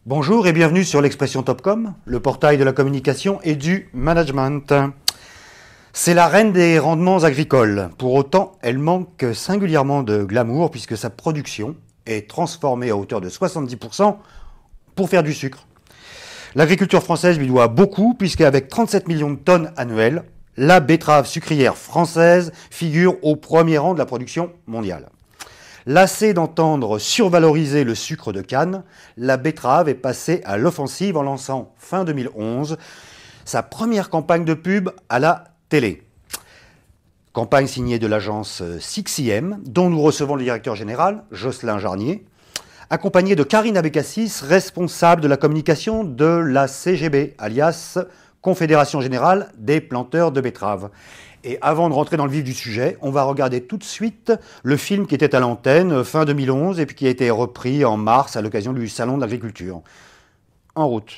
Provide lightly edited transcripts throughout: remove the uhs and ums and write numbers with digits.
Bonjour et bienvenue sur l'Expression Topcom, le portail de la communication et du management. C'est la reine des rendements agricoles. Pour autant, elle manque singulièrement de glamour puisque sa production est transformée à hauteur de 70% pour faire du sucre. L'agriculture française lui doit beaucoup puisqu'avec 37 millions de tonnes annuelles, la betterave sucrière française figure au premier rang de la production mondiale. Lassée d'entendre survaloriser le sucre de canne, la betterave est passée à l'offensive en lançant fin 2011 sa première campagne de pub à la télé. Campagne signée de l'agence 6IM, dont nous recevons le directeur général, Jocelyn Jarnier, accompagné de Karine Abécassis, responsable de la communication de la CGB, alias Confédération Générale des Planteurs de Betteraves. Et avant de rentrer dans le vif du sujet, on va regarder tout de suite le film qui était à l'antenne fin 2011 et puis qui a été repris en mars à l'occasion du Salon de l'Agriculture. En route.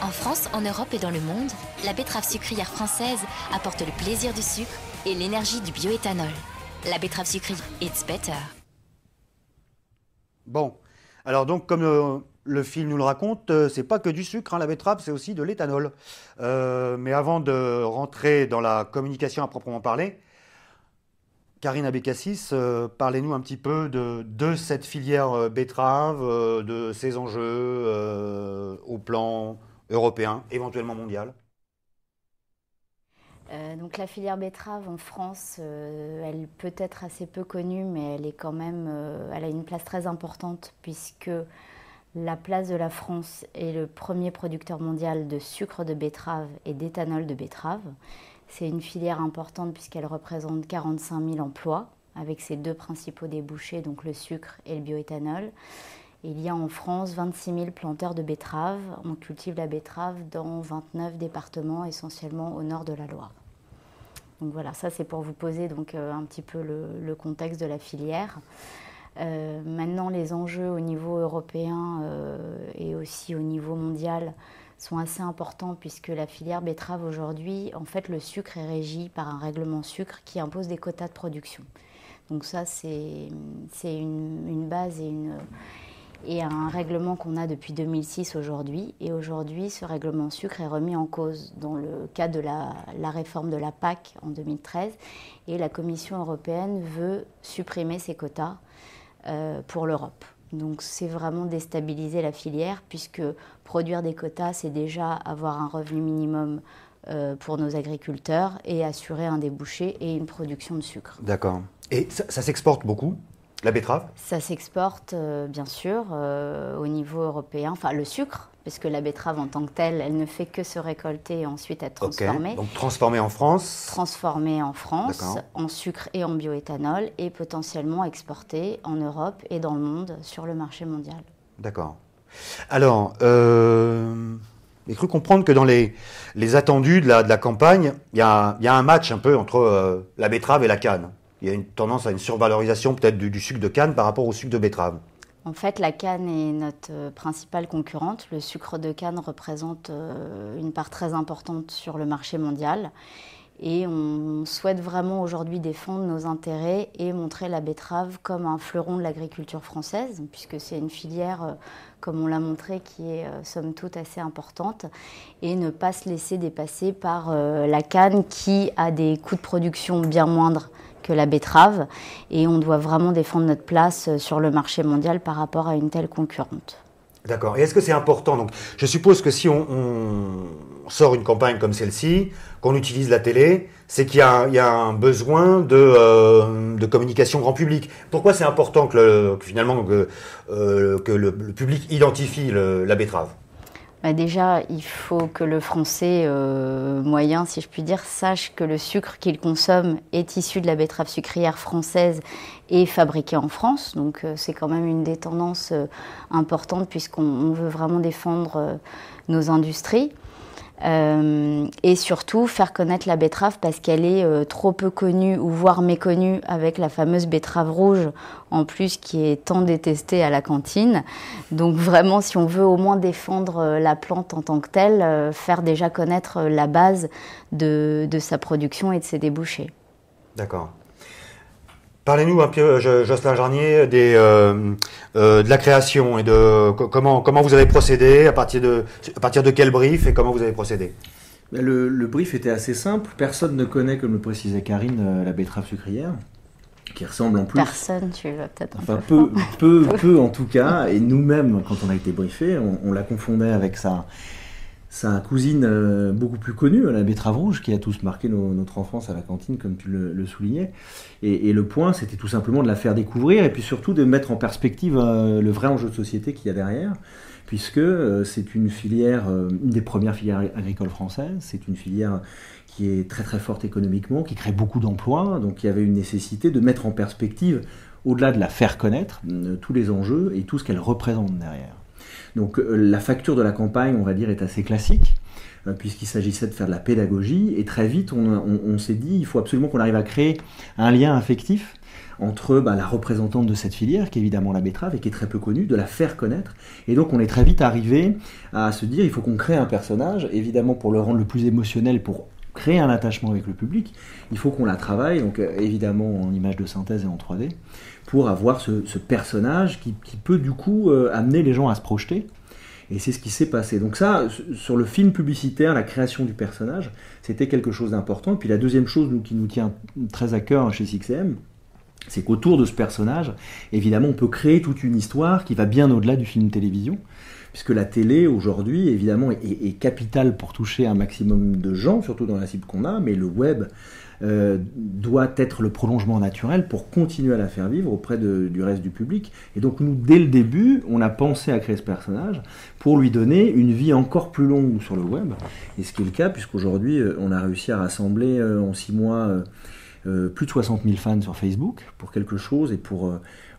En France, en Europe et dans le monde, la betterave sucrière française apporte le plaisir du sucre et l'énergie du bioéthanol. La betterave sucrière, it's better. Bon, alors donc comme le film nous le raconte, c'est pas que du sucre, hein, la betterave, c'est aussi de l'éthanol. Mais avant de rentrer dans la communication à proprement parler, Karine Abécassis, parlez-nous un petit peu de cette filière betterave, de ses enjeux au plan européen, éventuellement mondial. Donc la filière betterave en France, elle peut être assez peu connue, mais elle est quand même, elle a une place très importante puisque la place de la France est le premier producteur mondial de sucre de betterave et d'éthanol de betterave. C'est une filière importante puisqu'elle représente 45 000 emplois avec ses deux principaux débouchés, donc le sucre et le bioéthanol. Il y a en France 26 000 planteurs de betteraves. On cultive la betterave dans 29 départements, essentiellement au nord de la Loire. Donc voilà, ça c'est pour vous poser donc, un petit peu le contexte de la filière. Maintenant, les enjeux au niveau européen et aussi au niveau mondial sont assez importants puisque la filière betterave aujourd'hui, en fait, le sucre est régi par un règlement sucre qui impose des quotas de production. Donc ça, c'est une base et un règlement qu'on a depuis 2006 aujourd'hui. Et aujourd'hui, ce règlement sucre est remis en cause dans le cadre de la réforme de la PAC en 2013. Et la Commission européenne veut supprimer ces quotas pour l'Europe. Donc c'est vraiment déstabiliser la filière puisque produire des quotas, c'est déjà avoir un revenu minimum pour nos agriculteurs et assurer un débouché et une production de sucre. D'accord. Et ça s'exporte beaucoup, la betterave? Ça s'exporte bien sûr au niveau européen, enfin le sucre, puisque la betterave en tant que telle, elle ne fait que se récolter et ensuite être transformée. Okay. Donc transformée en France. Transformée en France, en sucre et en bioéthanol, et potentiellement exportée en Europe et dans le monde sur le marché mondial. D'accord. Alors, j'ai cru comprendre que dans les attendus de la campagne, il y a un match un peu entre la betterave et la canne. Il y a une tendance à une survalorisation peut-être du sucre de canne par rapport au sucre de betterave. En fait, la canne est notre principale concurrente. Le sucre de canne représente une part très importante sur le marché mondial. Et on souhaite vraiment aujourd'hui défendre nos intérêts et montrer la betterave comme un fleuron de l'agriculture française, puisque c'est une filière, comme on l'a montré, qui est somme toute assez importante, et ne pas se laisser dépasser par la canne qui a des coûts de production bien moindres que la betterave, et on doit vraiment défendre notre place sur le marché mondial par rapport à une telle concurrente. D'accord. Et est-ce que c'est important? Donc, je suppose que si on sort une campagne comme celle-ci, qu'on utilise la télé, c'est qu'il y a un besoin de communication grand public. Pourquoi c'est important que le public identifie la betterave? Bah déjà, il faut que le Français moyen, si je puis dire, sache que le sucre qu'il consomme est issu de la betterave sucrière française et fabriqué en France. Donc c'est quand même une des tendances importantes puisqu'on veut vraiment défendre nos industries. Et surtout faire connaître la betterave parce qu'elle est trop peu connue ou voire méconnue avec la fameuse betterave rouge en plus qui est tant détestée à la cantine. Donc vraiment si on veut au moins défendre la plante en tant que telle, faire déjà connaître la base de sa production et de ses débouchés. D'accord. Parlez-nous un peu, Jocelyn Jarnier, de la création et de comment vous avez procédé, à partir de quel brief et comment vous avez procédé. Le brief était assez simple. Personne ne connaît, comme le précisait Karine, la betterave sucrière, qui ressemble en plus... Personne, tu vas peut-être enfin, peu en tout cas. Et nous-mêmes, quand on a été briefés, on la confondait avec sa cousine beaucoup plus connue, la betterave rouge, qui a tous marqué notre enfance à la cantine, comme tu le soulignais. Et le point, c'était tout simplement de la faire découvrir, et puis surtout de mettre en perspective le vrai enjeu de société qu'il y a derrière, puisque c'est une filière, une des premières filières agricoles françaises, c'est une filière qui est très très forte économiquement, qui crée beaucoup d'emplois, donc il y avait une nécessité de mettre en perspective, au-delà de la faire connaître, tous les enjeux et tout ce qu'elle représente derrière. Donc la facture de la campagne, on va dire, est assez classique, puisqu'il s'agissait de faire de la pédagogie, et très vite on s'est dit il faut absolument qu'on arrive à créer un lien affectif entre la représentante de cette filière, qui est évidemment la betterave, et qui est très peu connue, de la faire connaître. Et donc on est très vite arrivé à se dire il faut qu'on crée un personnage, évidemment pour le rendre le plus émotionnel, pour créer un attachement avec le public, il faut qu'on la travaille, donc évidemment en image de synthèse et en 3D, pour avoir ce personnage qui peut du coup amener les gens à se projeter. Et c'est ce qui s'est passé. Donc ça, sur le film publicitaire, la création du personnage, c'était quelque chose d'important. Puis la deuxième chose qui nous tient très à cœur chez 6M, c'est qu'autour de ce personnage, évidemment, on peut créer toute une histoire qui va bien au-delà du film télévision, puisque la télé, aujourd'hui, évidemment, est capitale pour toucher un maximum de gens, surtout dans la cible qu'on a, mais le web doit être le prolongement naturel pour continuer à la faire vivre auprès du reste du public. Et donc nous, dès le début, on a pensé à créer ce personnage pour lui donner une vie encore plus longue sur le web, et ce qui est le cas, puisqu'aujourd'hui, on a réussi à rassembler en 6 mois plus de 60 000 fans sur Facebook pour quelque chose, et pour,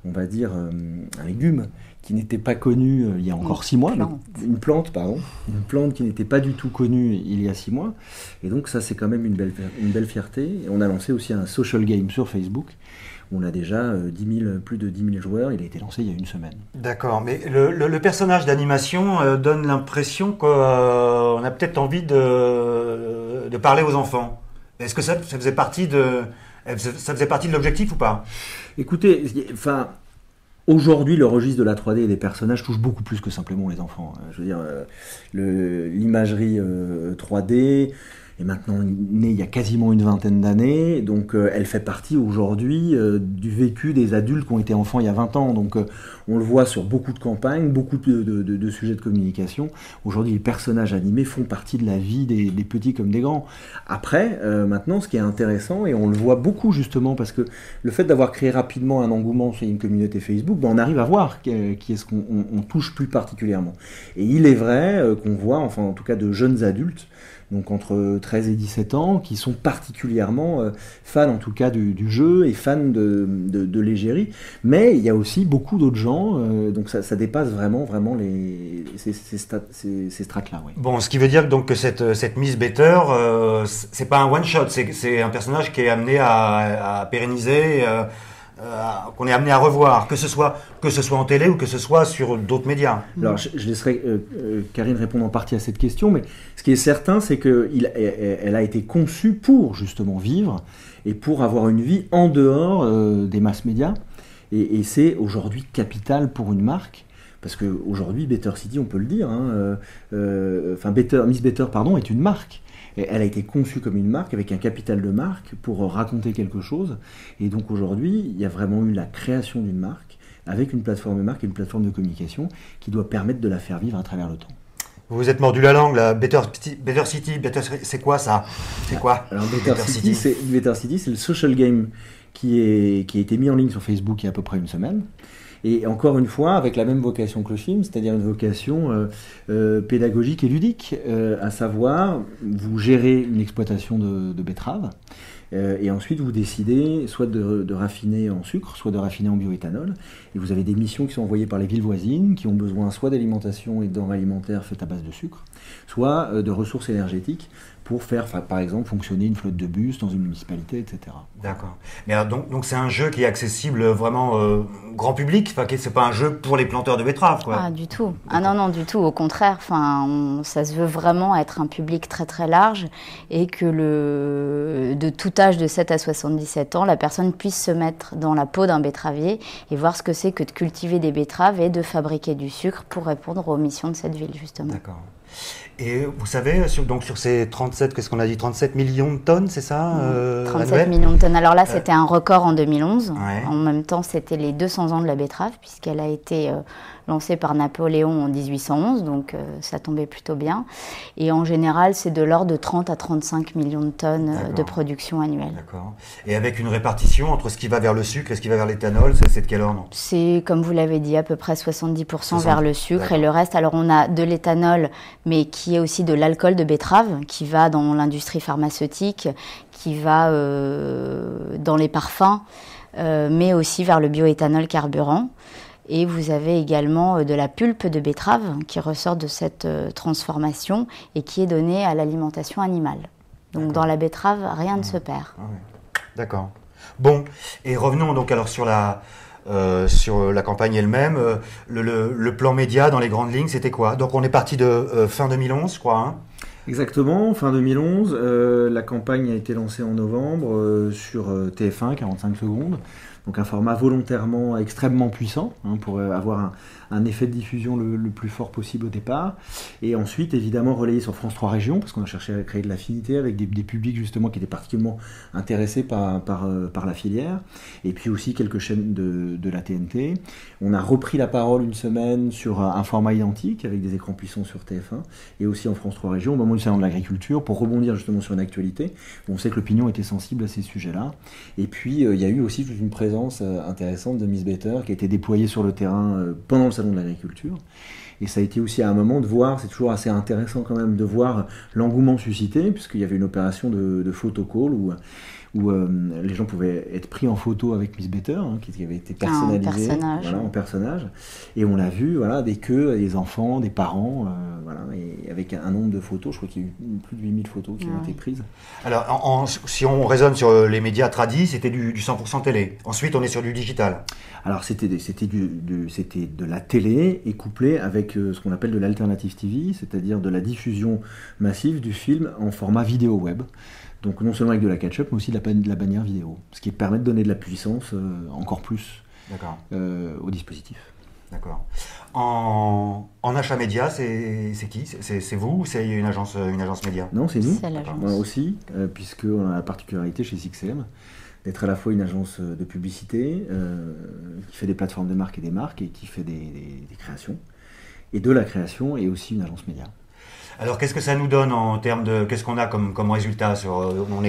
on va dire, un légume qui n'était pas connu il y a encore 6 mois. Une plante qui n'était pas du tout connue il y a 6 mois. Et donc ça, c'est quand même une belle fierté. Et on a lancé aussi un social game sur Facebook. On a déjà plus de 10 000 joueurs. Il a été lancé il y a une semaine. D'accord, mais le personnage d'animation donne l'impression qu'on a peut-être envie de parler aux enfants. Est-ce que ça faisait partie de l'objectif ou pas? Écoutez, aujourd'hui, le registre de la 3D et des personnages touche beaucoup plus que simplement les enfants. Je veux dire, l'imagerie 3D est maintenant née il y a quasiment une vingtaine d'années, donc elle fait partie aujourd'hui du vécu des adultes qui ont été enfants il y a 20 ans. Donc on le voit sur beaucoup de campagnes, beaucoup de sujets de communication. Aujourd'hui, les personnages animés font partie de la vie des petits comme des grands. Après, maintenant, ce qui est intéressant, et on le voit beaucoup justement, parce que le fait d'avoir créé rapidement un engouement sur une communauté Facebook, on arrive à voir qui est-ce qu'on touche plus particulièrement. Et il est vrai qu'on voit, enfin en tout cas de jeunes adultes, donc entre 13 et 17 ans, qui sont particulièrement fans en tout cas du jeu et fans de l'égérie. Mais il y a aussi beaucoup d'autres gens, donc ça dépasse vraiment ces strates-là. Oui. Bon, ce qui veut dire donc que cette Miss Better, c'est pas un one-shot, c'est un personnage qui est amené à pérenniser, qu'on est amené à revoir, que ce soit en télé ou que ce soit sur d'autres médias. Alors, je laisserai Karine répondre en partie à cette question, mais ce qui est certain, c'est qu'elle a été conçue pour justement vivre et pour avoir une vie en dehors des masses médias, et c'est aujourd'hui capital pour une marque. Parce qu'aujourd'hui, Better City, on peut le dire, Miss Better, est une marque. Et elle a été conçue comme une marque, avec un capital de marque, pour raconter quelque chose. Et donc aujourd'hui, il y a vraiment eu la création d'une marque, avec une plateforme de marque et une plateforme de communication, qui doit permettre de la faire vivre à travers le temps. Vous vous êtes mordu la langue, là. Better City, c'est quoi ça? C'est quoi Alors Better City, c'est le social game qui a été mis en ligne sur Facebook il y a à peu près une semaine. Et encore une fois, avec la même vocation que le film, c'est-à-dire une vocation pédagogique et ludique, à savoir, vous gérez une exploitation de betteraves, et ensuite vous décidez soit de raffiner en sucre, soit de raffiner en bioéthanol, et vous avez des missions qui sont envoyées par les villes voisines, qui ont besoin soit d'alimentation et de denrées alimentaires faites à base de sucre, soit de ressources énergétiques, pour faire, par exemple, fonctionner une flotte de bus dans une municipalité, etc. D'accord. Mais alors, donc c'est un jeu qui est accessible vraiment grand public, enfin, c'est pas un jeu pour les planteurs de betteraves, quoi. Ah, du tout. Ah non, non, du tout. Au contraire, ça se veut vraiment être un public très très large et que de tout âge de 7 à 77 ans, la personne puisse se mettre dans la peau d'un betteravier et voir ce que c'est que de cultiver des betteraves et de fabriquer du sucre pour répondre aux missions de cette ville, justement. D'accord. Et vous savez, sur ces 37, qu'est-ce qu'on a dit, 37 millions de tonnes, c'est ça 37 annuels millions de tonnes. Alors là, c'était un record en 2011. Ouais. En même temps, c'était les 200 ans de la betterave, puisqu'elle a été lancée par Napoléon en 1811, donc ça tombait plutôt bien. Et en général, c'est de l'ordre de 30 à 35 millions de tonnes de production annuelle. D'accord. Et avec une répartition entre ce qui va vers le sucre et ce qui va vers l'éthanol, c'est de quel ordre? C'est, comme vous l'avez dit, à peu près 70% vers le sucre et le reste. Alors, on a de l'éthanol, mais qui est aussi de l'alcool de betterave, qui va dans l'industrie pharmaceutique, qui va dans les parfums, mais aussi vers le bioéthanol carburant. Et vous avez également de la pulpe de betterave qui ressort de cette transformation et qui est donnée à l'alimentation animale. Donc dans la betterave, rien ne se perd. Ah ouais. D'accord. Bon, et revenons donc alors sur la campagne elle-même. Le plan média dans les grandes lignes, c'était quoi? Donc on est parti de fin 2011, je crois. Hein. Exactement, fin 2011. La campagne a été lancée en novembre sur TF1, 45 secondes. Donc un format volontairement extrêmement puissant pour avoir un effet de diffusion le plus fort possible au départ. Et ensuite, évidemment, relayé sur France 3 Régions, parce qu'on a cherché à créer de l'affinité avec des publics justement qui étaient particulièrement intéressés par la filière. Et puis aussi quelques chaînes de la TNT. On a repris la parole une semaine sur un format identique avec des écrans puissants sur TF1 et aussi en France 3 Régions au moment du salon de l'agriculture pour rebondir justement sur une actualité. On sait que l'opinion était sensible à ces sujets-là. Et puis, il y a eu aussi toute une présence intéressante de Miss Better qui a été déployée sur le terrain pendant le salon de l'agriculture. Et ça a été aussi à un moment de voir, c'est toujours assez intéressant quand même de voir l'engouement suscité, puisqu'il y avait une opération de photocall où les gens pouvaient être pris en photo avec Miss Better, qui avait été personnalisée en personnage. Et on l'a vu, des queues, des enfants, des parents, et avec un nombre de photos, je crois qu'il y a eu plus de 8000 photos qui ont été prises. Alors, si on raisonne sur les médias tradis, c'était du 100% télé. Ensuite, on est sur du digital. Alors, c'était de la télé et couplé avec ce qu'on appelle de l'alternative TV, c'est-à-dire de la diffusion massive du film en format vidéo web. Donc non seulement avec de la catch-up, mais aussi de la bannière vidéo. Ce qui permet de donner de la puissance encore plus au dispositif. D'accord. En achat média, c'est qui? C'est vous ou c'est une agence média? Non, c'est nous. C'est l'agence. Moi aussi, puisqu'on a la particularité chez SixM d'être à la fois une agence de publicité qui fait des plateformes de marque et qui fait des créations. Et de la création et aussi une agence média. Alors, qu'est-ce que ça nous donne en termes de... Qu'est-ce qu'on a comme résultat on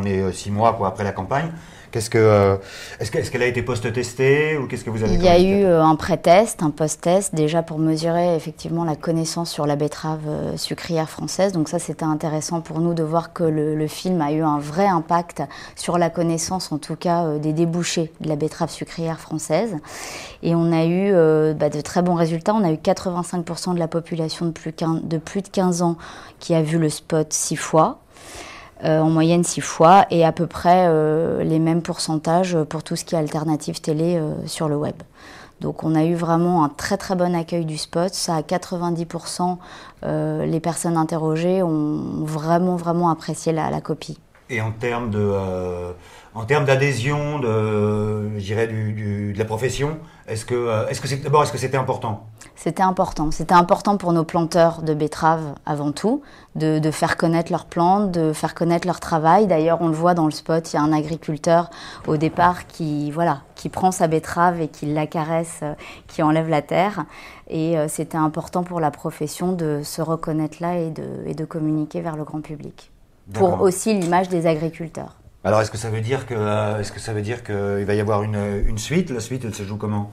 est 6 mois après la campagne. Est-ce qu'elle a été post-testée ou qu'est-ce que vous avez? Il y a eu un pré-test, un post-test, déjà pour mesurer effectivement la connaissance sur la betterave sucrière française. Donc ça, c'était intéressant pour nous de voir que le film a eu un vrai impact sur la connaissance, en tout cas, des débouchés de la betterave sucrière française. Et on a eu de très bons résultats. On a eu 85% de la population de plus de 15 ans qui a vu le spot 6 fois. En moyenne 6 fois, et à peu près les mêmes pourcentages pour tout ce qui est alternative télé sur le web. Donc on a eu vraiment un très très bon accueil du spot. Ça, à 90%, les personnes interrogées ont vraiment apprécié la copie. Et en termes d'adhésion, je dirais, de la profession, est-ce que c'était important? C'était important. C'était important pour nos planteurs de betteraves avant tout, de faire connaître leurs plantes, de faire connaître leur travail. D'ailleurs, on le voit dans le spot, il y a un agriculteur au départ qui prend sa betterave et qui la caresse, qui enlève la terre. Et c'était important pour la profession de se reconnaître là et de communiquer vers le grand public. Pour aussi l'image des agriculteurs. Alors, est-ce que ça veut dire qu'il va y avoir une suite? La suite, elle se joue comment?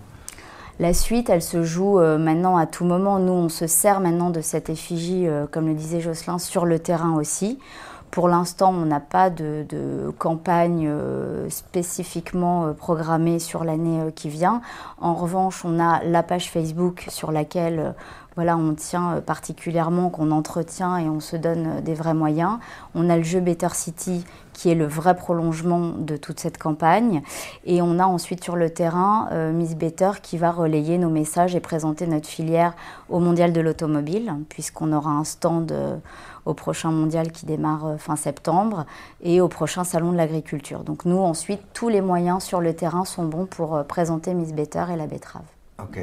La suite, elle se joue maintenant à tout moment. Nous, on se sert maintenant de cette effigie, comme le disait Jocelyn, sur le terrain aussi. Pour l'instant, on n'a pas de campagne spécifiquement programmée sur l'année qui vient. En revanche, on a la page Facebook sur laquelle voilà, on tient particulièrement, qu'on entretient et on se donne des vrais moyens. On a le jeu Better City qui est le vrai prolongement de toute cette campagne. Et on a ensuite sur le terrain Miss Better qui va relayer nos messages et présenter notre filière au Mondial de l'automobile, puisqu'on aura un stand au prochain mondial qui démarre fin septembre et au prochain salon de l'agriculture. Donc nous, ensuite, tous les moyens sur le terrain sont bons pour présenter Miss Better et la betterave. Ok.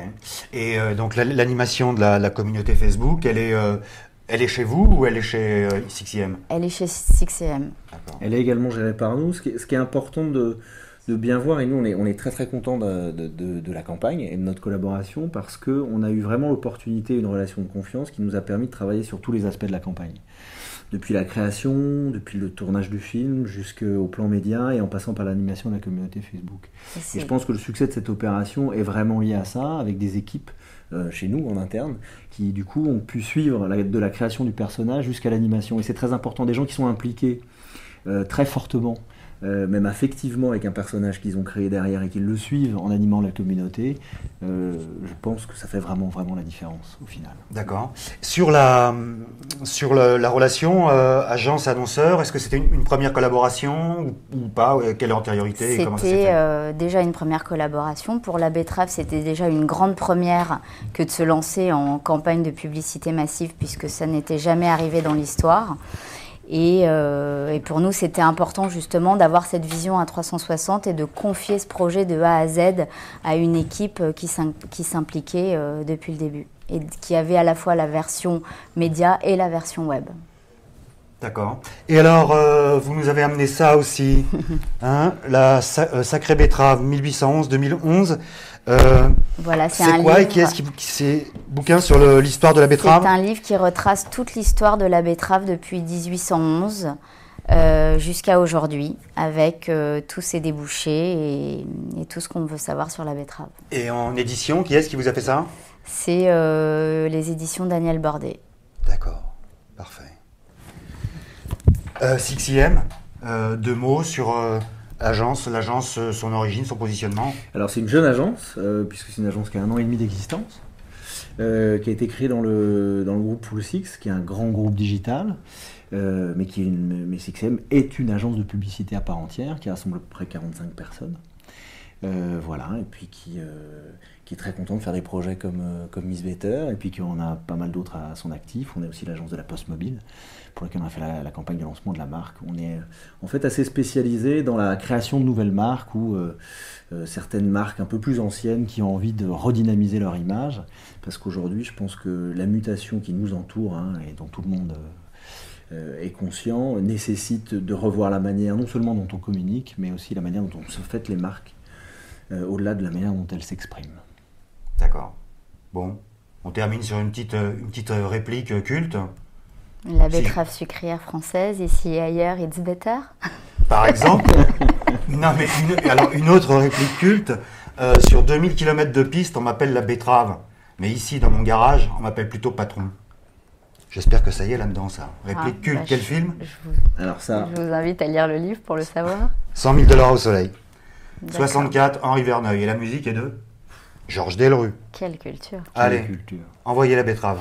Et donc l'animation de la communauté Facebook, elle est chez vous ou elle est chez 6M? Elle est chez 6M. Elle est également gérée par nous. Ce qui est important de bien voir, et nous on est très très contents de la campagne et de notre collaboration parce qu'on a eu vraiment l'opportunité, une relation de confiance qui nous a permis de travailler sur tous les aspects de la campagne. Depuis la création, depuis le tournage du film, jusqu'au plan média et en passant par l'animation de la communauté Facebook. Et je pense que le succès de cette opération est vraiment lié à ça, avec des équipes chez nous en interne qui du coup ont pu suivre de la création du personnage jusqu'à l'animation. Et c'est très important, des gens qui sont impliqués très fortement, même affectivement avec un personnage qu'ils ont créé derrière et qu'ils le suivent en animant la communauté, je pense que ça fait vraiment la différence au final. D'accord. Sur la relation agence-annonceur, est-ce que c'était une première collaboration ou pas? Quelle antériorité? C'était déjà une première collaboration. Pour la betterave, c'était déjà une grande première que de se lancer en campagne de publicité massive puisque ça n'était jamais arrivé dans l'histoire. Et pour nous, c'était important justement d'avoir cette vision à 360 et de confier ce projet de A à Z à une équipe qui s'impliquait depuis le début et qui avait à la fois la version média et la version web. D'accord. Et alors, vous nous avez amené ça aussi, hein, la Sacrée Betterave 1811-2011. Voilà, c'est quoi livre... et qui est-ce qui c'est bouquin sur l'histoire de la betterave? C'est un livre qui retrace toute l'histoire de la betterave depuis 1811 jusqu'à aujourd'hui, avec tous ses débouchés et tout ce qu'on veut savoir sur la betterave. Et en édition, qui est-ce qui vous a fait ça? C'est les éditions Daniel Bordet. D'accord, parfait. 6M, deux mots sur... l'agence, son origine, son positionnement? Alors c'est une jeune agence, puisque c'est une agence qui a 1 an et demi d'existence, qui a été créée dans le groupe Full Six, qui est un grand groupe digital, mais 6M est une agence de publicité à part entière, qui rassemble à peu près 45 personnes. Voilà, et puis qui est très content de faire des projets comme Miss Better, et puis qu'on a pas mal d'autres à son actif. On est aussi l'agence de la Poste Mobile, pour laquelle on a fait la campagne de lancement de la marque. On est en fait assez spécialisé dans la création de nouvelles marques ou certaines marques un peu plus anciennes qui ont envie de redynamiser leur image, parce qu'aujourd'hui je pense que la mutation qui nous entoure, hein, et dont tout le monde est conscient, nécessite de revoir la manière non seulement dont on communique, mais aussi la manière dont on se fait les marques, au-delà de la manière dont elles s'expriment. D'accord. Bon, on termine sur une petite réplique culte. La betterave sucrière française, ici et ailleurs, it's better. Par exemple. Non, mais une autre réplique culte. Sur 2000 km de piste, on m'appelle la betterave. Mais ici, dans mon garage, on m'appelle plutôt patron. J'espère que ça y est là-dedans, ça. Réplique culte, quel film? Alors ça... Je vous invite à lire le livre pour le savoir. 100 000 $ au soleil. 64, Henri Verneuil. Et la musique est de Georges Delerue. Quelle culture. Allez, envoyez la betterave.